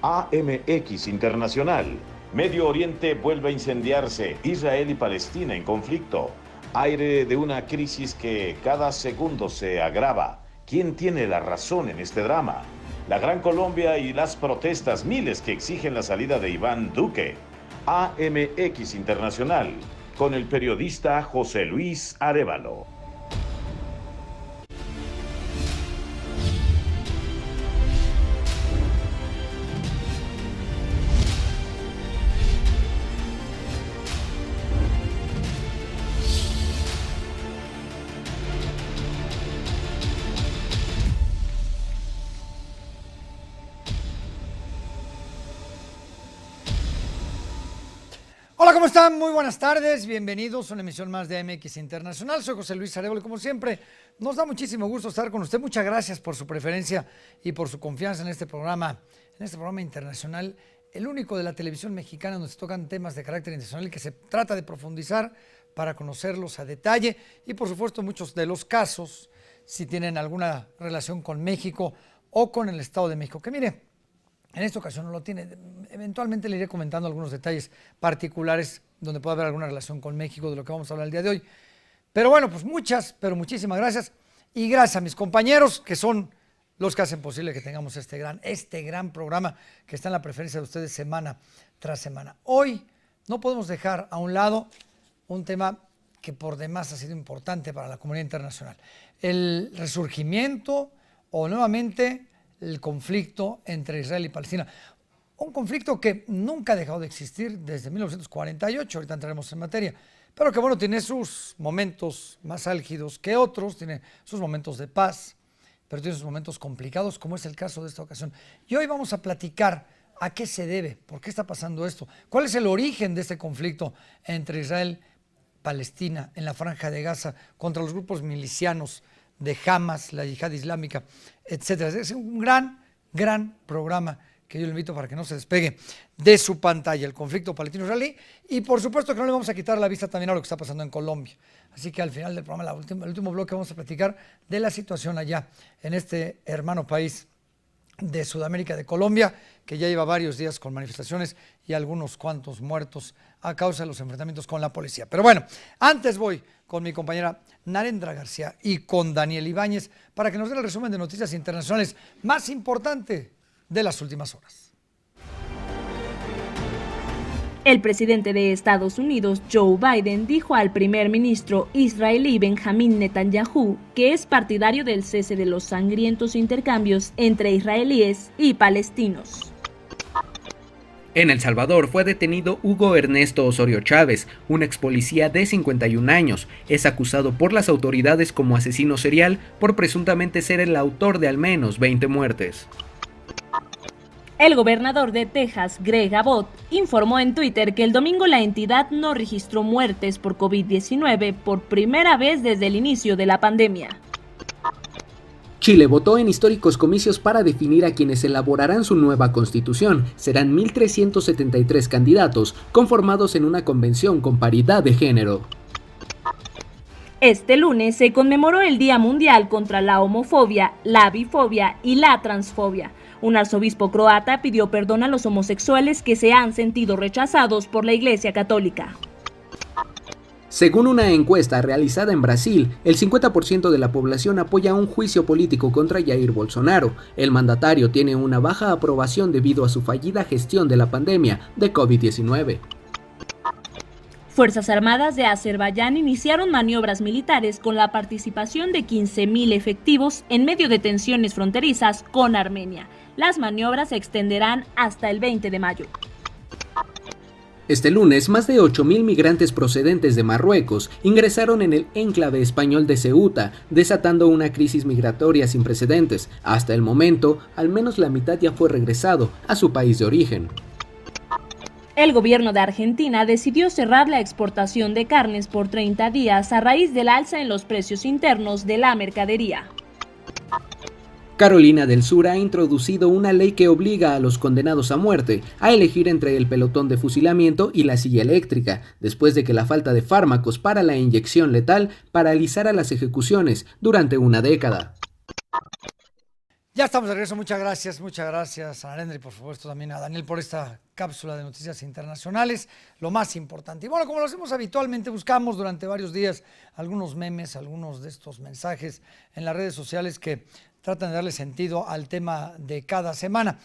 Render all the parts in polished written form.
AMX Internacional. Medio Oriente vuelve a incendiarse. Israel y Palestina en conflicto. Aire de una crisis que cada segundo se agrava. ¿Quién tiene la razón en este drama? La Gran Colombia y las protestas, miles que exigen la salida de Iván Duque. AMX Internacional, con el periodista José Luis Arévalo. Hola, ¿cómo están? Muy buenas tardes, bienvenidos a una emisión más de AMX Internacional. Soy José Luis Arévalo, como siempre, nos da muchísimo gusto estar con usted. Muchas gracias por su preferencia y por su confianza en este programa internacional, el único de la televisión mexicana donde se tocan temas de carácter internacional y que se trata de profundizar para conocerlos a detalle y, por supuesto, muchos de los casos, si tienen alguna relación con México o con el Estado de México, que mire, en esta ocasión no lo tiene. Eventualmente le iré comentando algunos detalles particulares donde pueda haber alguna relación con México de lo que vamos a hablar el día de hoy. Pero bueno, pues muchísimas gracias. Y gracias a mis compañeros que son los que hacen posible que tengamos este gran programa que está en la preferencia de ustedes semana tras semana. Hoy no podemos dejar a un lado un tema que por demás ha sido importante para la comunidad internacional. El resurgimiento o nuevamente el conflicto entre Israel y Palestina. Un conflicto que nunca ha dejado de existir desde 1948, ahorita entraremos en materia, pero que bueno, tiene sus momentos más álgidos que otros, tiene sus momentos de paz, pero tiene sus momentos complicados, como es el caso de esta ocasión. Y hoy vamos a platicar a qué se debe, por qué está pasando esto, cuál es el origen de este conflicto entre Israel y Palestina en la Franja de Gaza contra los grupos milicianos de Hamas, la Yihad Islámica, etcétera. Es un gran programa que yo le invito para que no se despegue de su pantalla, el conflicto palestino-israelí, y por supuesto que no le vamos a quitar la vista también a lo que está pasando en Colombia. Así que al final del programa, el último bloque, vamos a platicar de la situación allá, en este hermano país de Sudamérica, de Colombia, que ya lleva varios días con manifestaciones y algunos cuantos muertos a causa de los enfrentamientos con la policía. Pero bueno, antes voy con mi compañera Narendra García y con Daniel Ibáñez para que nos den el resumen de noticias internacionales más importante de las últimas horas. El presidente de Estados Unidos, Joe Biden, dijo al primer ministro israelí Benjamín Netanyahu que es partidario del cese de los sangrientos intercambios entre israelíes y palestinos. En El Salvador fue detenido Hugo Ernesto Osorio Chávez, un ex policía de 51 años. Es acusado por las autoridades como asesino serial por presuntamente ser el autor de al menos 20 muertes. El gobernador de Texas, Greg Abbott, informó en Twitter que el domingo la entidad no registró muertes por COVID-19 por primera vez desde el inicio de la pandemia. Chile votó en históricos comicios para definir a quienes elaborarán su nueva constitución. Serán 1.373 candidatos, conformados en una convención con paridad de género. Este lunes se conmemoró el Día Mundial contra la Homofobia, la Bifobia y la Transfobia. Un arzobispo croata pidió perdón a los homosexuales que se han sentido rechazados por la Iglesia Católica. Según una encuesta realizada en Brasil, el 50% de la población apoya un juicio político contra Jair Bolsonaro. El mandatario tiene una baja aprobación debido a su fallida gestión de la pandemia de COVID-19. Fuerzas Armadas de Azerbaiyán iniciaron maniobras militares con la participación de 15.000 efectivos en medio de tensiones fronterizas con Armenia. Las maniobras se extenderán hasta el 20 de mayo. Este lunes, más de 8.000 migrantes procedentes de Marruecos ingresaron en el enclave español de Ceuta, desatando una crisis migratoria sin precedentes. Hasta el momento, al menos la mitad ya fue regresado a su país de origen. El gobierno de Argentina decidió cerrar la exportación de carnes por 30 días a raíz del alza en los precios internos de la mercadería. Carolina del Sur ha introducido una ley que obliga a los condenados a muerte a elegir entre el pelotón de fusilamiento y la silla eléctrica, después de que la falta de fármacos para la inyección letal paralizara las ejecuciones durante una década. Ya estamos de regreso, muchas gracias a Narendra y por supuesto también a Daniel por esta cápsula de noticias internacionales, lo más importante. Y bueno, como lo hacemos habitualmente, buscamos durante varios días algunos memes, algunos de estos mensajes en las redes sociales que tratan de darle sentido al tema de cada semana.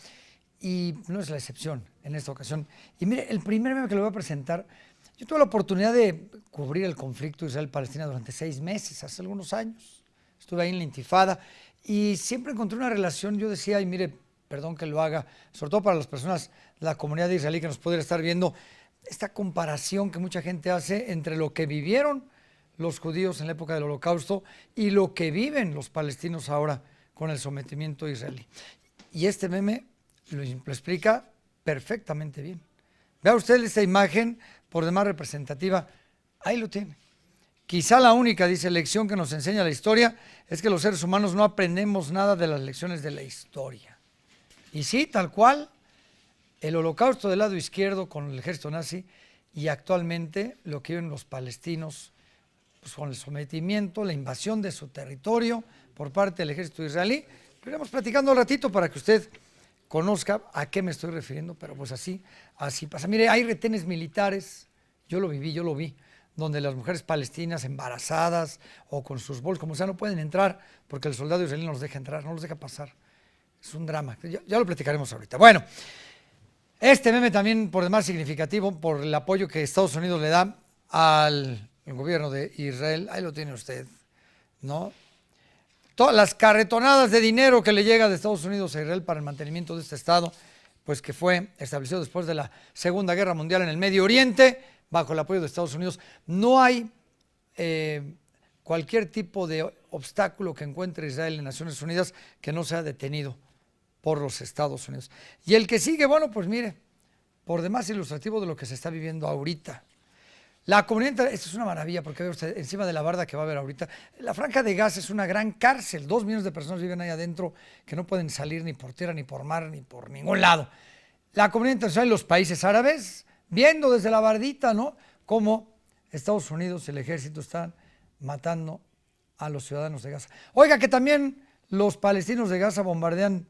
Y no es la excepción en esta ocasión. Y mire, el primer meme que le voy a presentar, yo tuve la oportunidad de cubrir el conflicto Israel-Palestina durante 6 meses, hace algunos años. Estuve ahí en la Intifada y siempre encontré una relación. Yo decía, y mire, perdón que lo haga, sobre todo para las personas de la comunidad israelí que nos pudiera estar viendo, esta comparación que mucha gente hace entre lo que vivieron los judíos en la época del Holocausto y lo que viven los palestinos ahora con el sometimiento israelí. Y este meme lo explica perfectamente bien. Vea usted esta imagen, por demás representativa, ahí lo tiene. Quizá la única, dice, lección que nos enseña la historia es que los seres humanos no aprendemos nada de las lecciones de la historia. Y sí, tal cual, el Holocausto del lado izquierdo con el ejército nazi y actualmente lo que viven los palestinos pues, con el sometimiento, la invasión de su territorio por parte del ejército israelí. Lo iremos platicando un ratito para que usted conozca a qué me estoy refiriendo, pero pues así pasa. Mire, hay retenes militares, yo lo vi, donde las mujeres palestinas embarazadas o con sus bolsos, como sea, no pueden entrar porque el soldado israelí no los deja entrar, no los deja pasar. Es un drama, ya lo platicaremos ahorita. Bueno, este meme también por demás significativo por el apoyo que Estados Unidos le da al gobierno de Israel. Ahí lo tiene usted, ¿no? Todas las carretonadas de dinero que le llega de Estados Unidos a Israel para el mantenimiento de este Estado, pues que fue establecido después de la Segunda Guerra Mundial en el Medio Oriente, bajo el apoyo de Estados Unidos. No hay cualquier tipo de obstáculo que encuentre Israel en Naciones Unidas que no sea detenido por los Estados Unidos. Y el que sigue, bueno, pues mire, por demás ilustrativo de lo que se está viviendo ahorita. La comunidad, esto es una maravilla porque ve usted encima de la barda que va a ver ahorita, la Franja de Gaza es una gran cárcel, 2 millones de personas viven ahí adentro que no pueden salir ni por tierra, ni por mar, ni por ningún lado. La comunidad internacional y los países árabes, viendo desde la bardita, ¿no?, cómo Estados Unidos y el ejército están matando a los ciudadanos de Gaza. Oiga, que también los palestinos de Gaza bombardean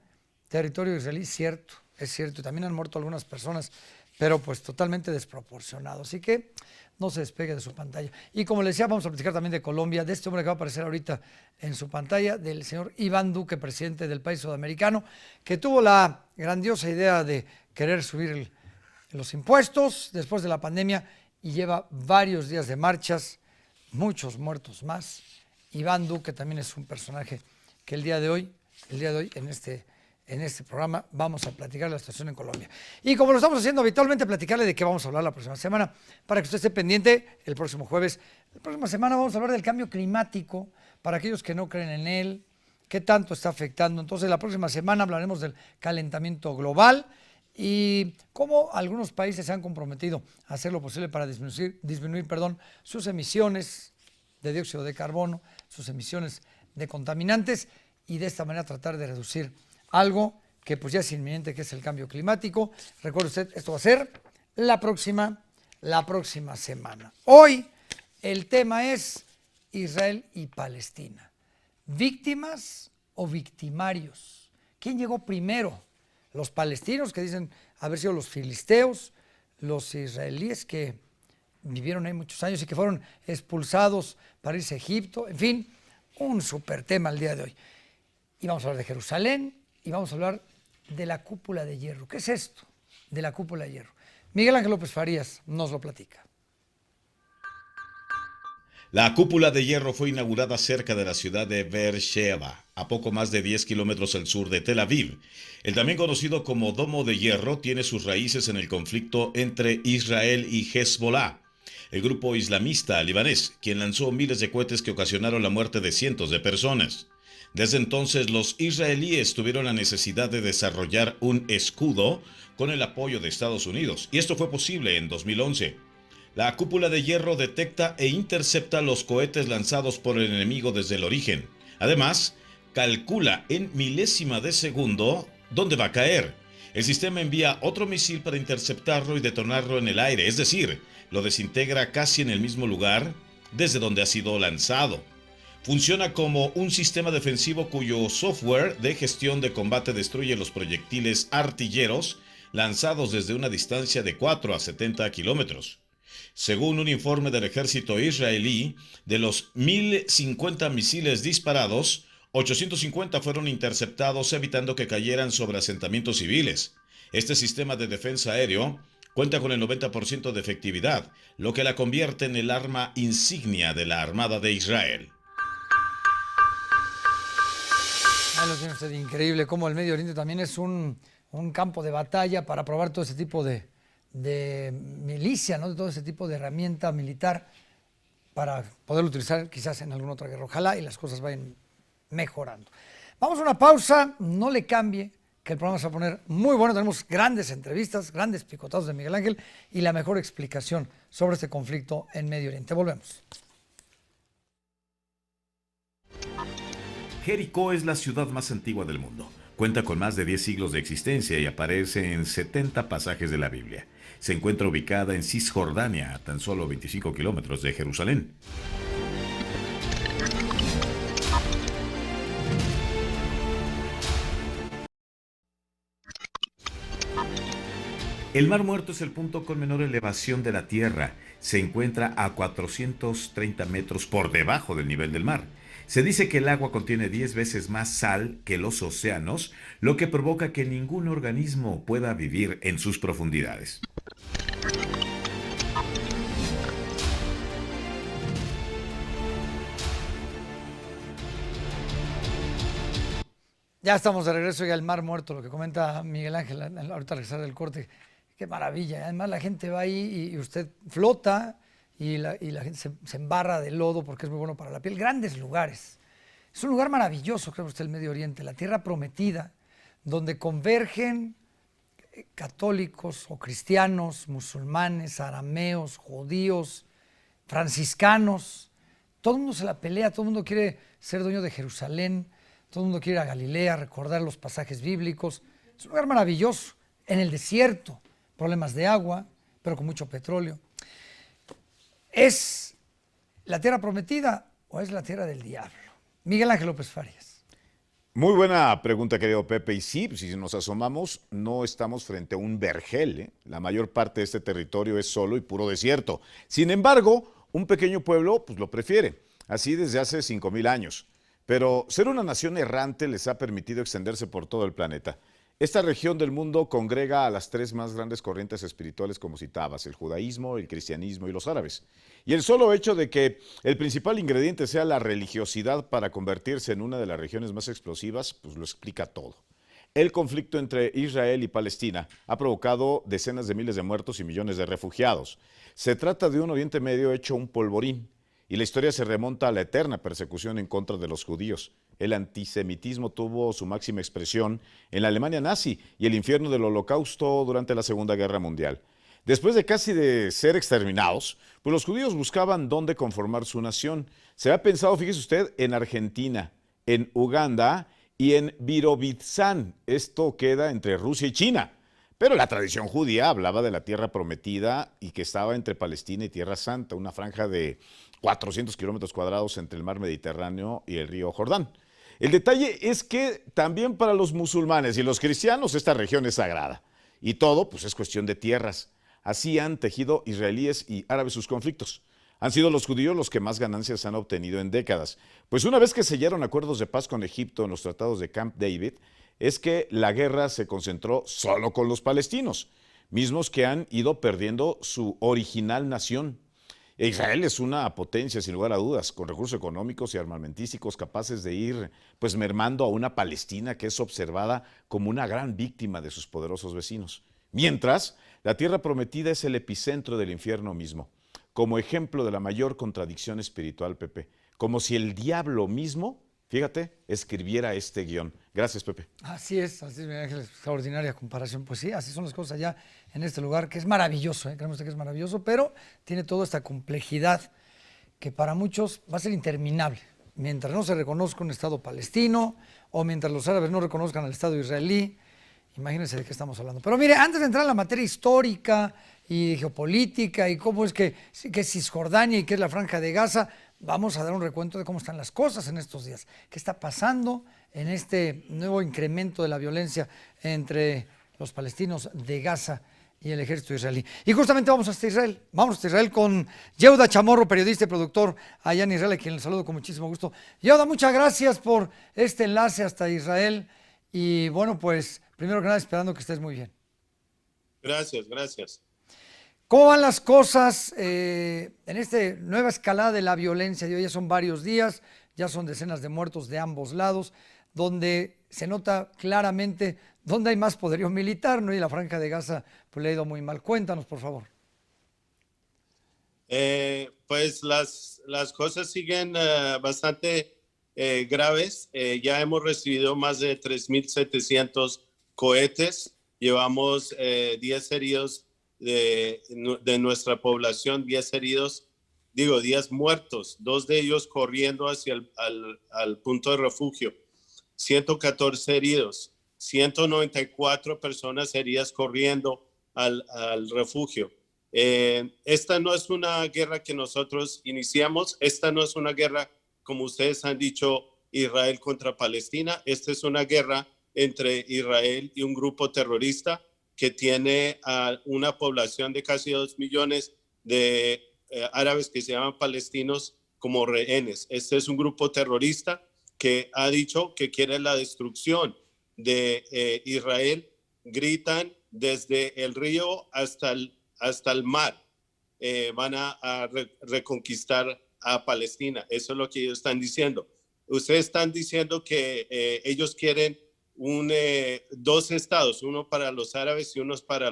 territorio israelí, cierto, es cierto, y también han muerto algunas personas, pero pues totalmente desproporcionado. Así que no se despegue de su pantalla. Y como le decía, vamos a platicar también de Colombia, de este hombre que va a aparecer ahorita en su pantalla, del señor Iván Duque, presidente del país sudamericano, que tuvo la grandiosa idea de querer subir los impuestos después de la pandemia y lleva varios días de marchas, muchos muertos más. Iván Duque también es un personaje que el día de hoy en este programa vamos a platicar la situación en Colombia. Y como lo estamos haciendo habitualmente, platicarle de qué vamos a hablar la próxima semana, para que usted esté pendiente el próximo jueves. La próxima semana vamos a hablar del cambio climático, para aquellos que no creen en él, qué tanto está afectando. Entonces, la próxima semana hablaremos del calentamiento global y cómo algunos países se han comprometido a hacer lo posible para disminuir sus emisiones de dióxido de carbono, sus emisiones de contaminantes y de esta manera tratar de reducir algo que pues ya es inminente, que es el cambio climático. Recuerde usted, esto va a ser la próxima semana. Hoy el tema es Israel y Palestina. ¿Víctimas o victimarios? ¿Quién llegó primero? Los palestinos, que dicen haber sido los filisteos, los israelíes que vivieron ahí muchos años y que fueron expulsados para irse a Egipto. En fin, un súper tema el día de hoy. Y vamos a hablar de Jerusalén y vamos a hablar de la cúpula de hierro. ¿Qué es esto de la cúpula de hierro? Miguel Ángel López Farías nos lo platica. La cúpula de hierro fue inaugurada cerca de la ciudad de Beersheba, a poco más de 10 kilómetros al sur de Tel Aviv. El también conocido como Domo de Hierro tiene sus raíces en el conflicto entre Israel y Hezbollah, el grupo islamista libanés, quien lanzó miles de cohetes que ocasionaron la muerte de cientos de personas. Desde entonces, los israelíes tuvieron la necesidad de desarrollar un escudo con el apoyo de Estados Unidos, y esto fue posible en 2011. La cúpula de hierro detecta e intercepta los cohetes lanzados por el enemigo desde el origen. Además, calcula en milésima de segundo dónde va a caer. El sistema envía otro misil para interceptarlo y detonarlo en el aire, es decir, lo desintegra casi en el mismo lugar desde donde ha sido lanzado. Funciona como un sistema defensivo cuyo software de gestión de combate destruye los proyectiles artilleros lanzados desde una distancia de 4 a 70 kilómetros. Según un informe del ejército israelí, de los 1.050 misiles disparados, 850 fueron interceptados evitando que cayeran sobre asentamientos civiles. Este sistema de defensa aéreo cuenta con el 90% de efectividad, lo que la convierte en el arma insignia de la Armada de Israel. Lo tiene usted increíble, como el Medio Oriente también es un campo de batalla para probar todo ese tipo de milicia, ¿no? De todo ese tipo de herramienta militar para poderlo utilizar quizás en alguna otra guerra. Ojalá y las cosas vayan mejorando. Vamos a una pausa, no le cambie, que el programa se va a poner muy bueno. Tenemos grandes entrevistas, grandes picotados de Miguel Ángel y la mejor explicación sobre este conflicto en Medio Oriente. Volvemos. Jericó es la ciudad más antigua del mundo. Cuenta con más de 10 siglos de existencia y aparece en 70 pasajes de la Biblia. Se encuentra ubicada en Cisjordania, a tan solo 25 kilómetros de Jerusalén. El Mar Muerto es el punto con menor elevación de la Tierra. Se encuentra a 430 metros por debajo del nivel del mar. Se dice que el agua contiene 10 veces más sal que los océanos, lo que provoca que ningún organismo pueda vivir en sus profundidades. Ya estamos de regreso y al Mar Muerto, lo que comenta Miguel Ángel, ahorita al regresar del corte. Qué maravilla. Además la gente va ahí y usted flota y la gente se embarra de lodo porque es muy bueno para la piel. Grandes lugares. Es un lugar maravilloso, creo usted, el Medio Oriente, la tierra prometida, donde convergen católicos o cristianos, musulmanes, arameos, judíos, franciscanos. Todo el mundo se la pelea, todo el mundo quiere ser dueño de Jerusalén, todo el mundo quiere ir a Galilea, recordar los pasajes bíblicos. Es un lugar maravilloso, en el desierto, problemas de agua, pero con mucho petróleo. ¿Es la tierra prometida o es la tierra del diablo? Miguel Ángel López Farias. Muy buena pregunta, querido Pepe. Y sí, si nos asomamos, no estamos frente a un vergel, ¿eh? La mayor parte de este territorio es solo y puro desierto. Sin embargo, un pequeño pueblo pues lo prefiere, así desde hace 5,000 años. Pero ser una nación errante les ha permitido extenderse por todo el planeta. Esta región del mundo congrega a las 3 más grandes corrientes espirituales, como citabas, el judaísmo, el cristianismo y los árabes. Y el solo hecho de que el principal ingrediente sea la religiosidad para convertirse en una de las regiones más explosivas, pues lo explica todo. El conflicto entre Israel y Palestina ha provocado decenas de miles de muertos y millones de refugiados. Se trata de un Oriente Medio hecho un polvorín. Y la historia se remonta a la eterna persecución en contra de los judíos. El antisemitismo tuvo su máxima expresión en la Alemania nazi y el infierno del Holocausto durante la Segunda Guerra Mundial. Después de casi de ser exterminados, pues los judíos buscaban dónde conformar su nación. Se ha pensado, fíjese usted, en Argentina, en Uganda y en Birobidzhan. Esto queda entre Rusia y China. Pero la tradición judía hablaba de la tierra prometida y que estaba entre Palestina y Tierra Santa, una franja de 400 kilómetros cuadrados entre el mar Mediterráneo y el río Jordán. El detalle es que también para los musulmanes y los cristianos esta región es sagrada. Y todo, pues, es cuestión de tierras. Así han tejido israelíes y árabes sus conflictos. Han sido los judíos los que más ganancias han obtenido en décadas. Pues una vez que sellaron acuerdos de paz con Egipto en los tratados de Camp David, es que la guerra se concentró solo con los palestinos, mismos que han ido perdiendo su original nación. Israel es una potencia, sin lugar a dudas, con recursos económicos y armamentísticos capaces de ir pues mermando a una Palestina que es observada como una gran víctima de sus poderosos vecinos. Mientras, la tierra prometida es el epicentro del infierno mismo, como ejemplo de la mayor contradicción espiritual, Pepe, como si el diablo mismo, fíjate, escribiera este guión. Gracias, Pepe. Así es, Miguel Ángel, extraordinaria comparación. Pues sí, así son las cosas allá en este lugar, que es maravilloso, creemos que es maravilloso, pero tiene toda esta complejidad que para muchos va a ser interminable. Mientras no se reconozca un Estado palestino o mientras los árabes no reconozcan al Estado israelí, imagínense de qué estamos hablando. Pero mire, antes de entrar en la materia histórica y geopolítica y cómo es que es Cisjordania y qué es la Franja de Gaza, vamos a dar un recuento de cómo están las cosas en estos días. ¿Qué está pasando en este nuevo incremento de la violencia entre los palestinos de Gaza y el ejército israelí? Y justamente vamos hasta Israel. Vamos hasta Israel con Yehuda Chamorro, periodista y productor allá en Israel, a quien le saludo con muchísimo gusto. Yehuda, muchas gracias por este enlace hasta Israel. Y bueno, pues primero que nada, esperando que estés muy bien. Gracias, gracias. ¿Cómo van las cosas en esta nueva escalada de la violencia? Ya son varios días, ya son decenas de muertos de ambos lados, donde se nota claramente dónde hay más poderío militar, ¿no? Y la Franja de Gaza pues, le ha ido muy mal. Cuéntanos, por favor. Pues las cosas siguen bastante graves. Ya hemos recibido más de 3.700 cohetes. Llevamos 10 heridos de nuestra población, 10 heridos, 10 muertos, 2 de ellos corriendo hacia al punto de refugio, 114 heridos, 194 personas heridas corriendo al refugio. Esta no es una guerra que nosotros iniciamos, esta no es una guerra, como ustedes han dicho, Israel contra Palestina, esta es una guerra entre Israel y un grupo terrorista que tiene a una población de casi 2 millones de árabes que se llaman palestinos como rehenes. Este es un grupo terrorista que ha dicho que quiere la destrucción de Israel. Gritan desde el río hasta el mar. Van a reconquistar a Palestina. Eso es lo que ellos están diciendo. Ustedes están diciendo que ellos quieren 2 estados, uno para los árabes y uno para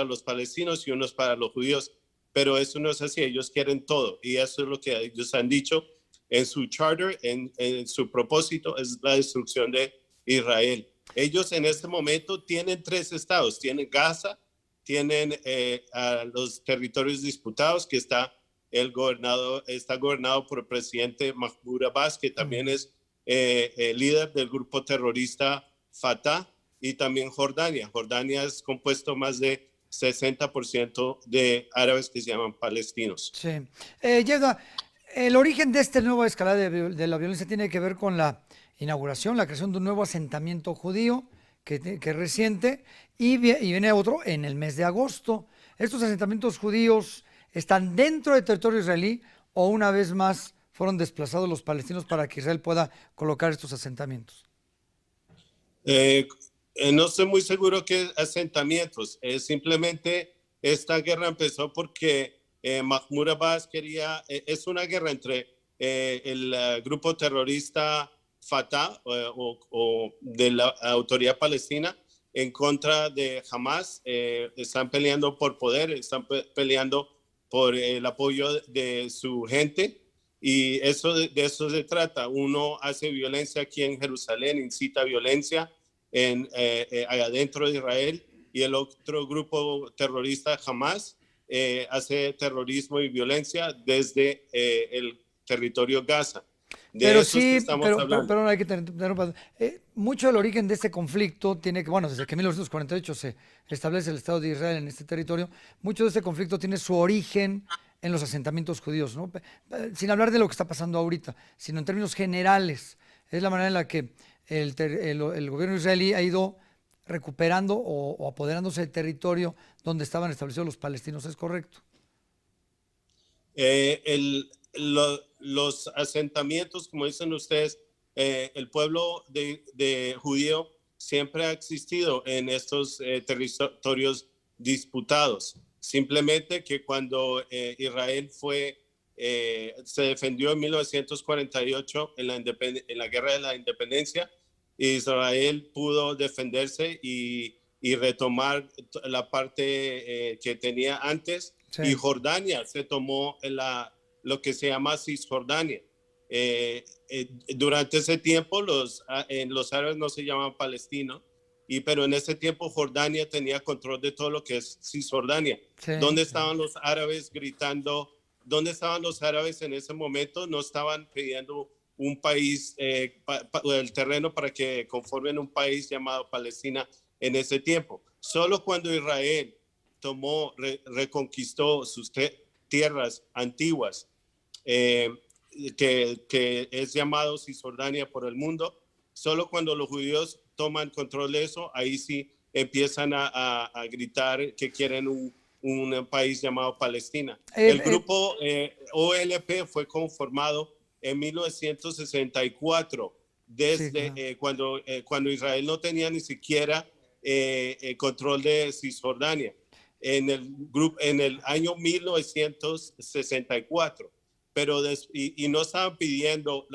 los palestinos y uno para los judíos, pero eso no es así, ellos quieren todo y eso es lo que ellos han dicho en su charter, en su propósito, es la destrucción de Israel. Ellos en este momento tienen 3 estados, tienen Gaza, tienen a los territorios disputados que está gobernado por el presidente Mahmoud Abbas, que también es el líder del grupo terrorista Fatah, y también Jordania. Jordania es compuesto más de 60% de árabes que se llaman palestinos. Sí. Yehuda, el origen de esta nueva escalada de la violencia tiene que ver con la inauguración, la creación de un nuevo asentamiento judío que es reciente y viene otro en el mes de agosto. ¿Estos asentamientos judíos están dentro del territorio israelí o una vez más fueron desplazados los palestinos para que Israel pueda colocar estos asentamientos? No estoy muy seguro que asentamientos. Simplemente esta guerra empezó porque Mahmoud Abbas quería, es una guerra entre el grupo terrorista Fatah o de la autoridad palestina en contra de Hamas. Están peleando por poder, están peleando por el apoyo de su gente. Y de eso se trata. Uno hace violencia aquí en Jerusalén, incita violencia adentro de Israel, y el otro grupo terrorista Hamas hace terrorismo y violencia desde el territorio Gaza. Pero sí, pero no hay que tener mucho del origen de este conflicto tiene que, bueno, desde que en 1948 se establece el Estado de Israel en este territorio, mucho de este conflicto tiene su origen en los asentamientos judíos, ¿no? Sin hablar de lo que está pasando ahorita, sino en términos generales. Es la manera en la que el gobierno israelí ha ido recuperando o apoderándose del territorio donde estaban establecidos los palestinos, ¿es correcto? Los asentamientos, como dicen ustedes, el pueblo de judío siempre ha existido en estos territorios disputados. Simplemente que cuando Israel se defendió en 1948 en la Guerra de la Independencia, Israel pudo defenderse y retomar la parte que tenía antes. Sí. Y Jordania se tomó lo que se llama Cisjordania. Durante ese tiempo los árabes no se llaman palestinos, pero en ese tiempo Jordania tenía control de todo lo que es Cisjordania. Sí, ¿dónde estaban los árabes gritando? ¿Dónde estaban los árabes en ese momento? No estaban pidiendo un país, el terreno para que conformen un país llamado Palestina en ese tiempo. Solo cuando Israel reconquistó sus tierras antiguas, que es llamado Cisjordania por el mundo. Solo cuando los judíos toman control de eso, ahí sí empiezan a gritar que quieren un país llamado Palestina. El grupo OLP fue conformado en 1964, desde sí, cuando Israel no tenía ni siquiera control de Cisjordania, en el año 1964. Pero y no estaban pidiendo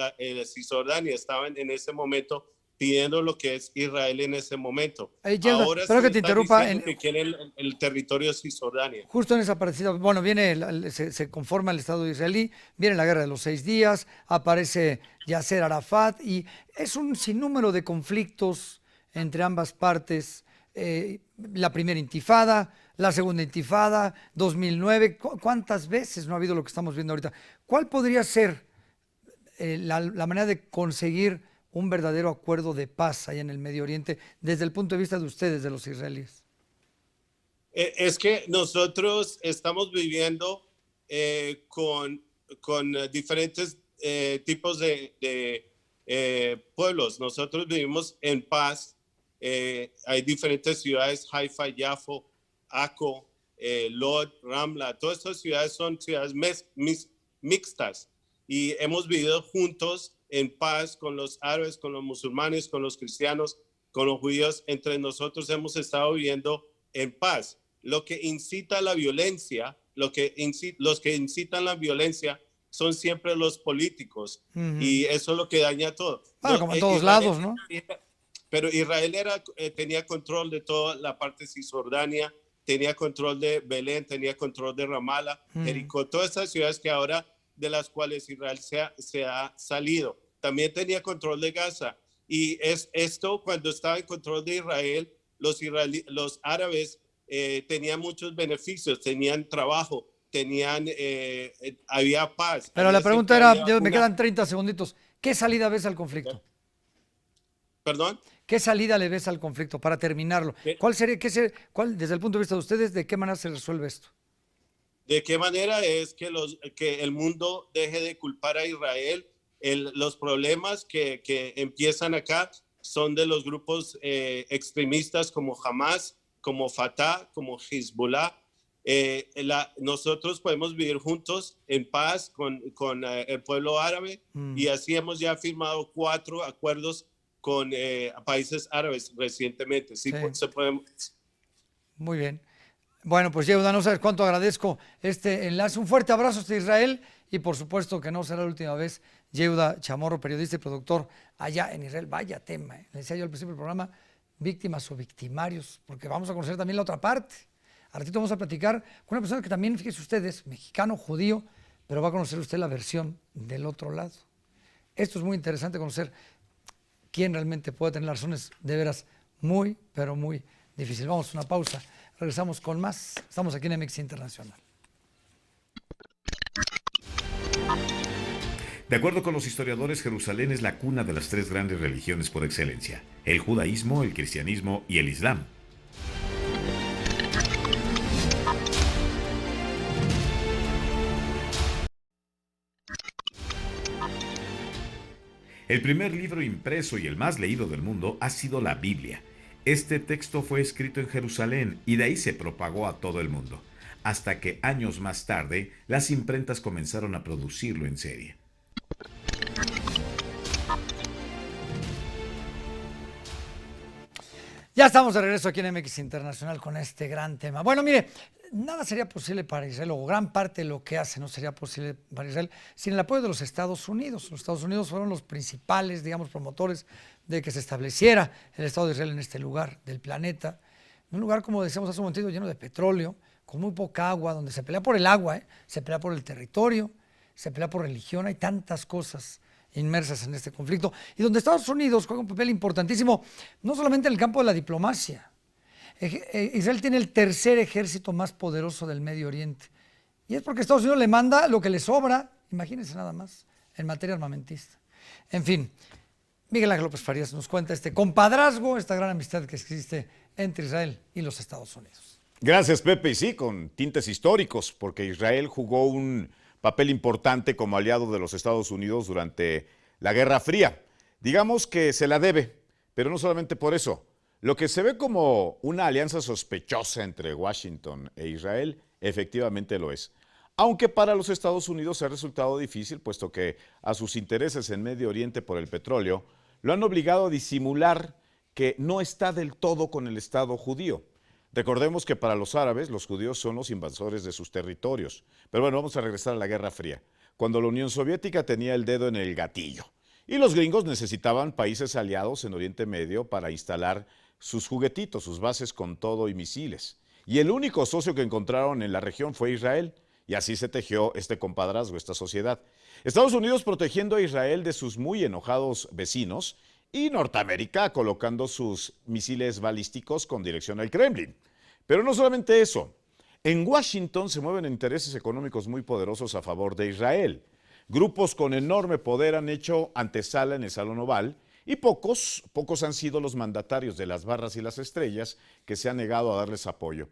Cisjordania, estaban en ese momento pidiendo lo que es Israel en ese momento. Ahora espero que te interrumpa. Que quieren el territorio de Cisjordania. Justo en esa parecida, bueno, se conforma el Estado israelí, viene la Guerra de los 6 días, aparece Yasser Arafat y es un sinnúmero de conflictos entre ambas partes. La primera intifada, la segunda intifada, 2009, ¿cuántas veces no ha habido lo que estamos viendo ahorita? ¿Cuál podría ser la manera de conseguir un verdadero acuerdo de paz allá en el Medio Oriente desde el punto de vista de ustedes, de los israelíes? Es que nosotros estamos viviendo con diferentes tipos de pueblos. Nosotros vivimos en paz. Hay diferentes ciudades, Haifa, Yafo, Akko, Lod, Ramla. Todas estas ciudades son ciudades mixtas y hemos vivido juntos en paz con los árabes, con los musulmanes, con los cristianos, con los judíos. Entre nosotros hemos estado viviendo en paz. Lo que incita a la violencia, los que incitan la violencia son siempre los políticos. Y eso es lo que daña todo. Como en todos lados, ¿no? Pero Israel tenía control de toda la parte de Cisjordania, tenía control de Belén, tenía control de Ramallah, Jericó, todas esas ciudades que ahora de las cuales Israel se ha salido. También tenía control de Gaza. Y esto, cuando estaba en control de Israel, los árabes tenían muchos beneficios, tenían trabajo, había paz. Pero la pregunta era, me quedan 30 segunditos, ¿qué salida ves al conflicto? ¿Perdón? ¿Qué salida le ves al conflicto para terminarlo? ¿Cuál sería, desde el punto de vista de ustedes, de qué manera se resuelve esto? ¿De qué manera es que el mundo deje de culpar a Israel? Los problemas que empiezan acá son de los grupos extremistas como Hamas, como Fatah, como Hezbollah. Nosotros podemos vivir juntos en paz con el pueblo árabe y así hemos ya firmado 4 acuerdos con países árabes recientemente. Sí. Se puede. Muy bien. Bueno, pues Yehuda, no sabes cuánto agradezco este enlace. Un fuerte abrazo hasta Israel y por supuesto que no será la última vez. Yehuda Chamorro, periodista y productor allá en Israel. Vaya tema, Le decía yo al principio del programa, víctimas o victimarios, porque vamos a conocer también la otra parte. Al ratito vamos a platicar con una persona que también, fíjese ustedes, mexicano, judío, pero va a conocer usted la versión del otro lado. Esto es muy interesante conocer quién realmente puede tener las razones de veras muy, pero muy difícil. Vamos a una pausa. Regresamos con más. Estamos aquí en MX Internacional. De acuerdo con los historiadores, Jerusalén es la cuna de las 3 grandes religiones por excelencia: el judaísmo, el cristianismo y el islam. El primer libro impreso y el más leído del mundo ha sido la Biblia. Este texto fue escrito en Jerusalén y de ahí se propagó a todo el mundo, hasta que años más tarde las imprentas comenzaron a producirlo en serie. Ya estamos de regreso aquí en MX Internacional con este gran tema. Bueno, mire, nada sería posible para Israel, o gran parte de lo que hace no sería posible para Israel, sin el apoyo de los Estados Unidos. Los Estados Unidos fueron los principales, digamos, promotores de que se estableciera el Estado de Israel en este lugar del planeta. Un lugar, como decíamos hace un momentito, lleno de petróleo, con muy poca agua, donde se pelea por el agua, se pelea por el territorio, se pelea por religión, hay tantas cosas inmersas en este conflicto, y donde Estados Unidos juega un papel importantísimo, no solamente en el campo de la diplomacia. Israel tiene el tercer ejército más poderoso del Medio Oriente, y es porque Estados Unidos le manda lo que le sobra, imagínense nada más, en materia armamentista. En fin, Miguel Ángel López Farías nos cuenta este compadrazgo, esta gran amistad que existe entre Israel y los Estados Unidos. Gracias, Pepe. Y sí, con tintes históricos, porque Israel jugó un papel importante como aliado de los Estados Unidos durante la Guerra Fría. Digamos que se la debe, pero no solamente por eso. Lo que se ve como una alianza sospechosa entre Washington e Israel, efectivamente lo es. Aunque para los Estados Unidos ha resultado difícil, puesto que a sus intereses en Medio Oriente por el petróleo lo han obligado a disimular que no está del todo con el Estado judío. Recordemos que para los árabes, los judíos son los invasores de sus territorios. Pero bueno, vamos a regresar a la Guerra Fría, cuando la Unión Soviética tenía el dedo en el gatillo. Y los gringos necesitaban países aliados en Oriente Medio para instalar sus juguetitos, sus bases con todo y misiles. Y el único socio que encontraron en la región fue Israel. Y así se tejió este compadrazgo, esta sociedad. Estados Unidos protegiendo a Israel de sus muy enojados vecinos y Norteamérica colocando sus misiles balísticos con dirección al Kremlin. Pero no solamente eso. En Washington se mueven intereses económicos muy poderosos a favor de Israel. Grupos con enorme poder han hecho antesala en el Salón Oval y pocos han sido los mandatarios de las barras y las estrellas que se han negado a darles apoyo.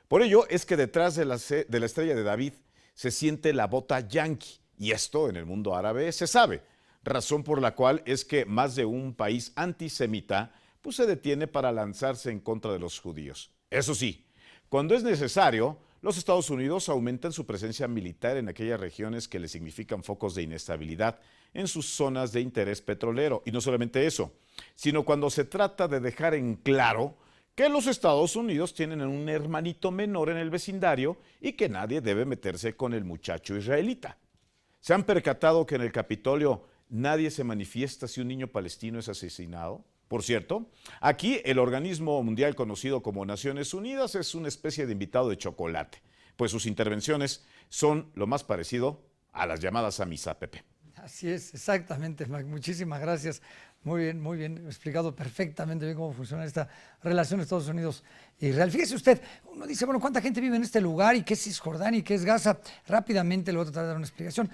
Por ello es que detrás de la estrella de David se siente la bota yanqui, y esto en el mundo árabe se sabe, razón por la cual es que más de un país antisemita pues se detiene para lanzarse en contra de los judíos. Eso sí, cuando es necesario, los Estados Unidos aumentan su presencia militar en aquellas regiones que le significan focos de inestabilidad en sus zonas de interés petrolero. Y no solamente eso, sino cuando se trata de dejar en claro que los Estados Unidos tienen un hermanito menor en el vecindario y que nadie debe meterse con el muchacho israelita. ¿Se han percatado que en el Capitolio nadie se manifiesta si un niño palestino es asesinado? Por cierto, aquí el organismo mundial conocido como Naciones Unidas es una especie de invitado de chocolate, pues sus intervenciones son lo más parecido a las llamadas a misa, Pepe. Así es, exactamente, Mac. Muchísimas gracias. Muy bien explicado perfectamente bien cómo funciona esta relación Estados Unidos e Israel. Fíjese usted, uno dice, bueno, ¿cuánta gente vive en este lugar? ¿Y qué es Cisjordania? ¿Y qué es Gaza? Rápidamente le voy a tratar de dar una explicación.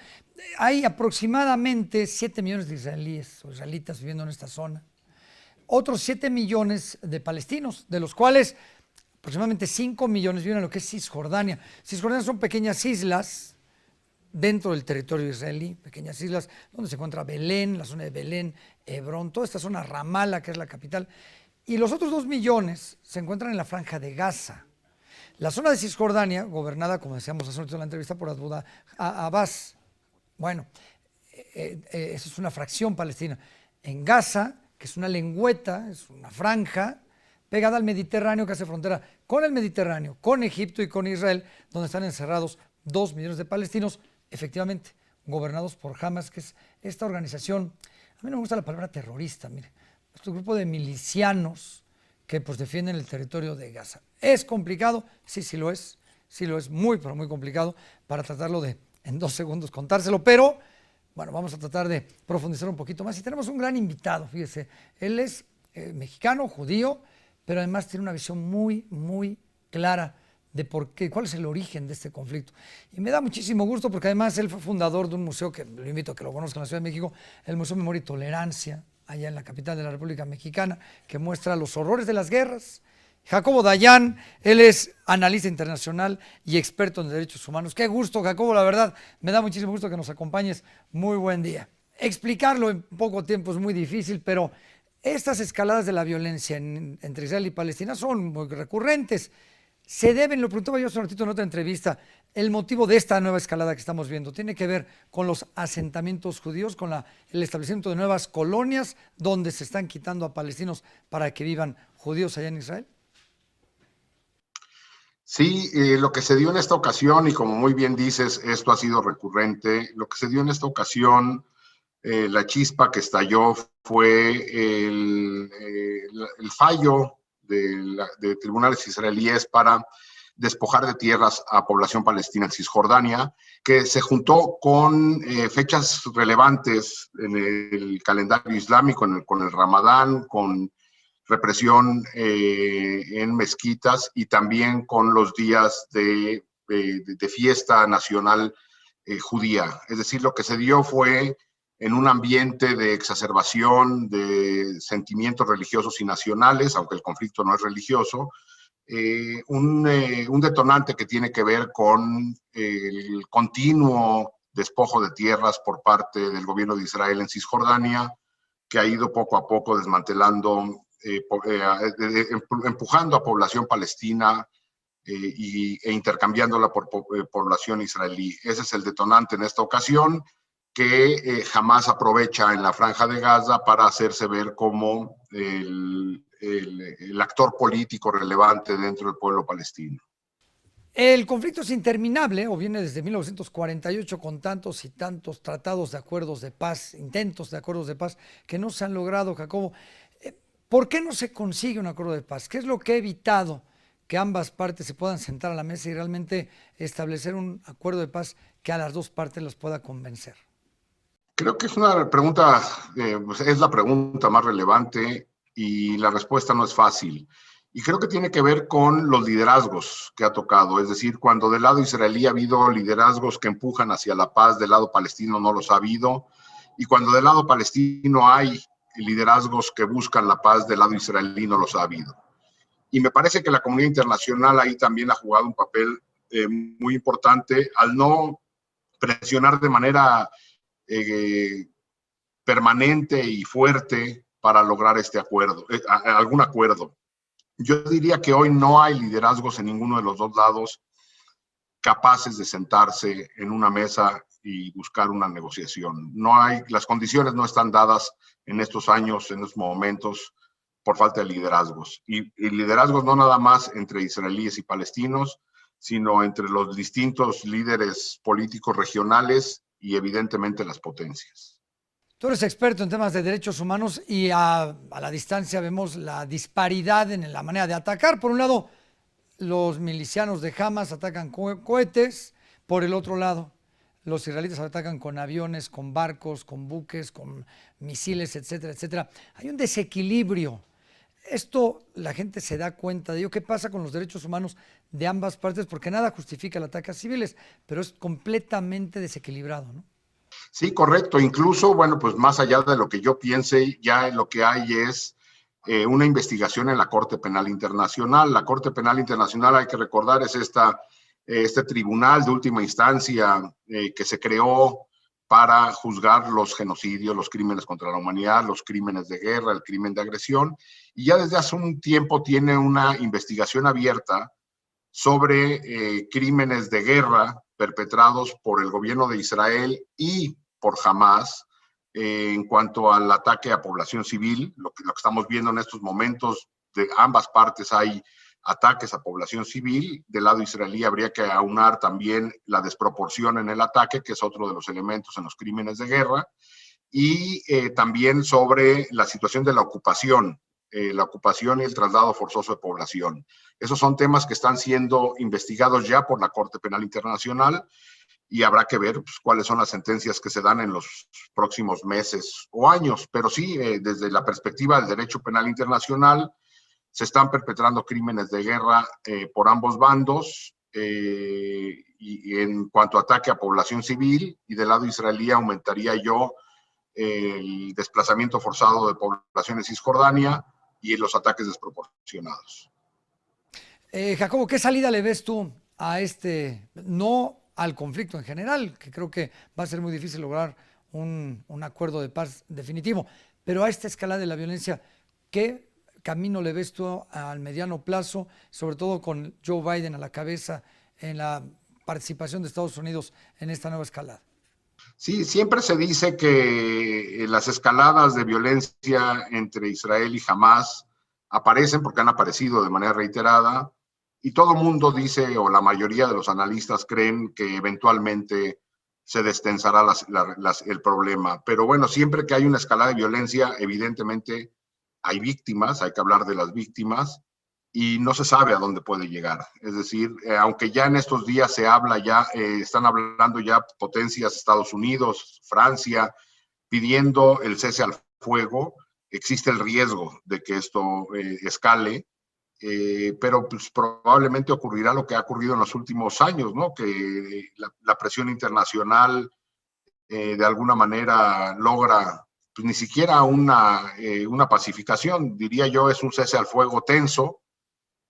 Hay aproximadamente 7 millones de israelíes o israelitas viviendo en esta zona. Otros 7 millones de palestinos, de los cuales aproximadamente 5 millones viven en lo que es Cisjordania. Cisjordania son pequeñas islas dentro del territorio israelí, pequeñas islas donde se encuentra Belén, la zona de Belén, Hebrón, toda esta zona Ramala, que es la capital. Y los otros 2 millones se encuentran en la franja de Gaza. La zona de Cisjordania, gobernada, como decíamos hace un ratito en la entrevista, por Mahmoud Abbas. Bueno, eso es una fracción palestina. En Gaza, que es una lengüeta, es una franja pegada al Mediterráneo, que hace frontera con el Mediterráneo, con Egipto y con Israel, donde están encerrados 2 millones de palestinos, efectivamente, gobernados por Hamas, que es esta organización, a mí no me gusta la palabra terrorista, mire, este grupo de milicianos que pues defienden el territorio de Gaza. ¿Es complicado? Sí lo es muy, pero muy complicado para tratarlo de en 2 segundos contárselo, pero bueno, vamos a tratar de profundizar un poquito más y tenemos un gran invitado, fíjese, él es mexicano, judío, pero además tiene una visión muy clara de por qué, cuál es el origen de este conflicto. Y me da muchísimo gusto porque además él fue fundador de un museo que lo invito a que lo conozcan en la Ciudad de México, el Museo de Memoria y Tolerancia, allá en la capital de la República Mexicana, que muestra los horrores de las guerras. Jacobo Dayan, él es analista internacional y experto en derechos humanos. Qué gusto, Jacobo, la verdad, me da muchísimo gusto que nos acompañes. Muy buen día. Explicarlo en poco tiempo es muy difícil, pero estas escaladas de la violencia entre Israel y Palestina son muy recurrentes. Se deben, lo preguntaba yo hace un ratito en otra entrevista, el motivo de esta nueva escalada que estamos viendo tiene que ver con los asentamientos judíos, con el establecimiento de nuevas colonias donde se están quitando a palestinos para que vivan judíos allá en Israel. Sí, lo que se dio en esta ocasión, y como muy bien dices, esto ha sido recurrente, lo que se dio en esta ocasión, la chispa que estalló fue el fallo de tribunales israelíes para despojar de tierras a población palestina en Cisjordania, que se juntó con fechas relevantes en el calendario islámico, con el Ramadán, con represión en mezquitas y también con los días de fiesta nacional judía. Es decir, lo que se dio fue en un ambiente de exacerbación de sentimientos religiosos y nacionales, aunque el conflicto no es religioso, un detonante que tiene que ver con el continuo despojo de tierras por parte del gobierno de Israel en Cisjordania, que ha ido poco a poco desmantelando, empujando a población palestina e intercambiándola por población israelí. Ese es el detonante en esta ocasión, que Hamás aprovecha en la Franja de Gaza para hacerse ver como el actor político relevante dentro del pueblo palestino. El conflicto es interminable, o viene desde 1948 con tantos y tantos tratados de acuerdos de paz, intentos de acuerdos de paz que no se han logrado, Jacobo. ¿Por qué no se consigue un acuerdo de paz? ¿Qué es lo que ha evitado que ambas partes se puedan sentar a la mesa y realmente establecer un acuerdo de paz que a las dos partes las pueda convencer? Creo que es una pregunta, pues es la pregunta más relevante y la respuesta no es fácil. Y creo que tiene que ver con los liderazgos que ha tocado. Es decir, cuando del lado israelí ha habido liderazgos que empujan hacia la paz, del lado palestino no los ha habido. Y cuando del lado palestino hay liderazgos que buscan la paz, del lado israelí no los ha habido. Y me parece que la comunidad internacional ahí también ha jugado un papel muy importante al no presionar de manera permanente y fuerte para lograr este acuerdo, algún acuerdo. Yo diría que hoy no hay liderazgos en ninguno de los dos lados capaces de sentarse en una mesa y buscar una negociación. No hay, las condiciones no están dadas en estos años, en estos momentos, por falta de liderazgos. Y liderazgos no nada más entre israelíes y palestinos, sino entre los distintos líderes políticos regionales y evidentemente las potencias. Tú eres experto en temas de derechos humanos y a la distancia vemos la disparidad en la manera de atacar. Por un lado, los milicianos de Hamas atacan con cohetes. Por el otro lado, los israelitas atacan con aviones, con barcos, con buques, con misiles, etcétera, etcétera. Hay un desequilibrio. Esto la gente se da cuenta de ello. ¿Qué pasa con los derechos humanos de ambas partes? Porque nada justifica el ataque a civiles, pero es completamente desequilibrado, ¿no? Sí, correcto. Incluso, bueno, pues más allá de lo que yo piense, ya lo que hay es una investigación en la Corte Penal Internacional. La Corte Penal Internacional, hay que recordar, es este tribunal de última instancia que se creó para juzgar los genocidios, los crímenes contra la humanidad, los crímenes de guerra, el crimen de agresión. Y ya desde hace un tiempo tiene una investigación abierta sobre crímenes de guerra perpetrados por el gobierno de Israel y por Hamás en cuanto al ataque a población civil. Lo que estamos viendo en estos momentos, de ambas partes hay ataques a población civil. Del lado israelí habría que aunar también la desproporción en el ataque, que es otro de los elementos en los crímenes de guerra, y también sobre la situación de la ocupación y el traslado forzoso de población. Esos son temas que están siendo investigados ya por la Corte Penal Internacional y habrá que ver pues, cuáles son las sentencias que se dan en los próximos meses o años. Pero sí, desde la perspectiva del derecho penal internacional, se están perpetrando crímenes de guerra por ambos bandos y en cuanto a ataque a población civil, y del lado israelí aumentaría yo el desplazamiento forzado de población en Cisjordania y los ataques desproporcionados. Jacobo, ¿qué salida le ves tú a no al conflicto en general, que creo que va a ser muy difícil lograr un acuerdo de paz definitivo, pero a esta escalada de la violencia, qué camino le ves tú al mediano plazo, sobre todo con Joe Biden a la cabeza en la participación de Estados Unidos en esta nueva escalada? Sí, siempre se dice que las escaladas de violencia entre Israel y Hamás aparecen porque han aparecido de manera reiterada, y todo el mundo dice, o la mayoría de los analistas creen que eventualmente se destensará el problema. Pero bueno, siempre que hay una escalada de violencia, evidentemente hay víctimas, hay que hablar de las víctimas, y no se sabe a dónde puede llegar. Es decir, aunque ya en estos días se habla, están hablando ya potencias, Estados Unidos, Francia, pidiendo el cese al fuego, existe el riesgo de que esto escale, pero pues, probablemente ocurrirá lo que ha ocurrido en los últimos años, ¿no? Que la presión internacional de alguna manera logra pues, ni siquiera una pacificación, diría yo, es un cese al fuego tenso,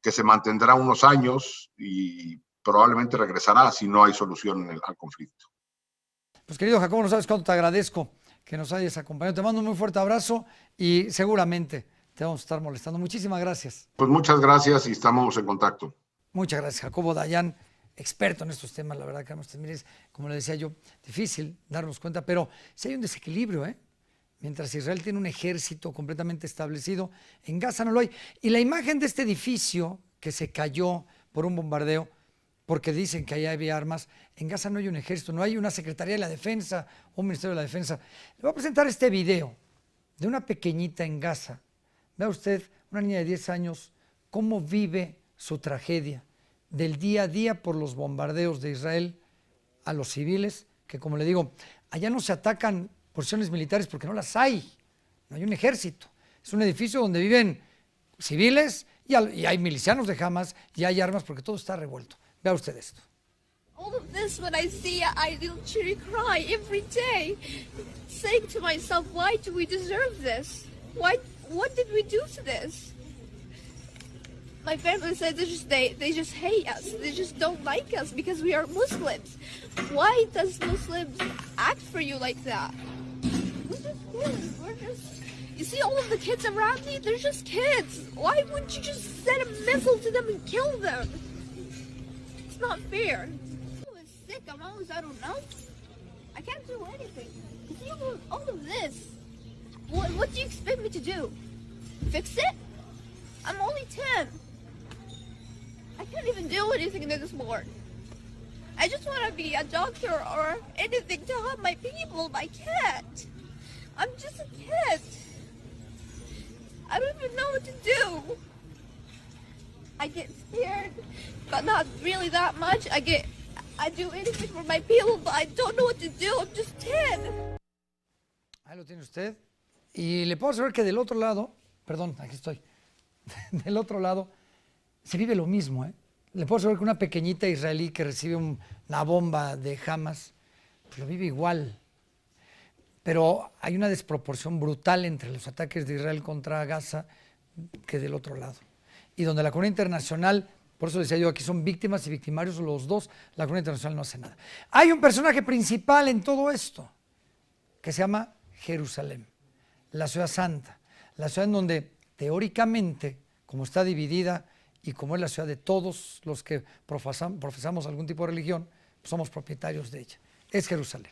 que se mantendrá unos años y probablemente regresará si no hay solución al conflicto. Pues querido Jacobo, no sabes cuánto te agradezco que nos hayas acompañado. Te mando un muy fuerte abrazo y seguramente te vamos a estar molestando. Muchísimas gracias. Pues muchas gracias y estamos en contacto. Muchas gracias, Jacobo Dayan, experto en estos temas. La verdad que es, como le decía yo, difícil darnos cuenta, pero sí hay un desequilibrio, ¿eh? Mientras Israel tiene un ejército completamente establecido, en Gaza no lo hay. Y la imagen de este edificio que se cayó por un bombardeo, porque dicen que allá había armas, en Gaza no hay un ejército, no hay una Secretaría de la Defensa, un Ministerio de la Defensa. Le voy a presentar este video de una pequeñita en Gaza. Vea usted, una niña de 10 años, cómo vive su tragedia del día a día por los bombardeos de Israel a los civiles, que como le digo, allá no se atacan posiciones militares porque no las hay, no hay un ejército. Es un edificio donde viven civiles y hay milicianos de Hamas y hay armas porque todo está revuelto. Vea usted esto. All of this, when I see it, I literally cry every day, saying to myself, why do we deserve this? What did we do to this? My family said they just hate us. They just don't like us because we are Muslims. Why does Muslims act for you like that? We're just kids. You see all of the kids around me? They're just kids. Why wouldn't you just send a missile to them and kill them? It's not fair. I was sick. I don't know. I can't do anything. You see all of this? What do you expect me to do? Fix it? I'm only 10. I can't even do anything this more. I just want to be a doctor or anything to help my people, but I can't. I'm just a kid. I don't even know what to do. I get scared, but not really that much. I do anything for my people, but I don't know what to do. I'm just 10. Ahí lo tiene usted. Y le puedo asegurar que del otro lado, perdón, aquí estoy, del otro lado se vive lo mismo, ¿eh? Le puedo asegurar que una pequeñita israelí que recibe una bomba de Hamas, pues lo vive igual. Pero hay una desproporción brutal entre los ataques de Israel contra Gaza que del otro lado. Y donde la comunidad internacional, por eso decía yo, aquí son víctimas y victimarios los dos, la comunidad internacional no hace nada. Hay un personaje principal en todo esto, que se llama Jerusalén, la ciudad santa, la ciudad en donde teóricamente, como está dividida y como es la ciudad de todos los que profesamos algún tipo de religión, pues somos propietarios de ella. Es Jerusalén.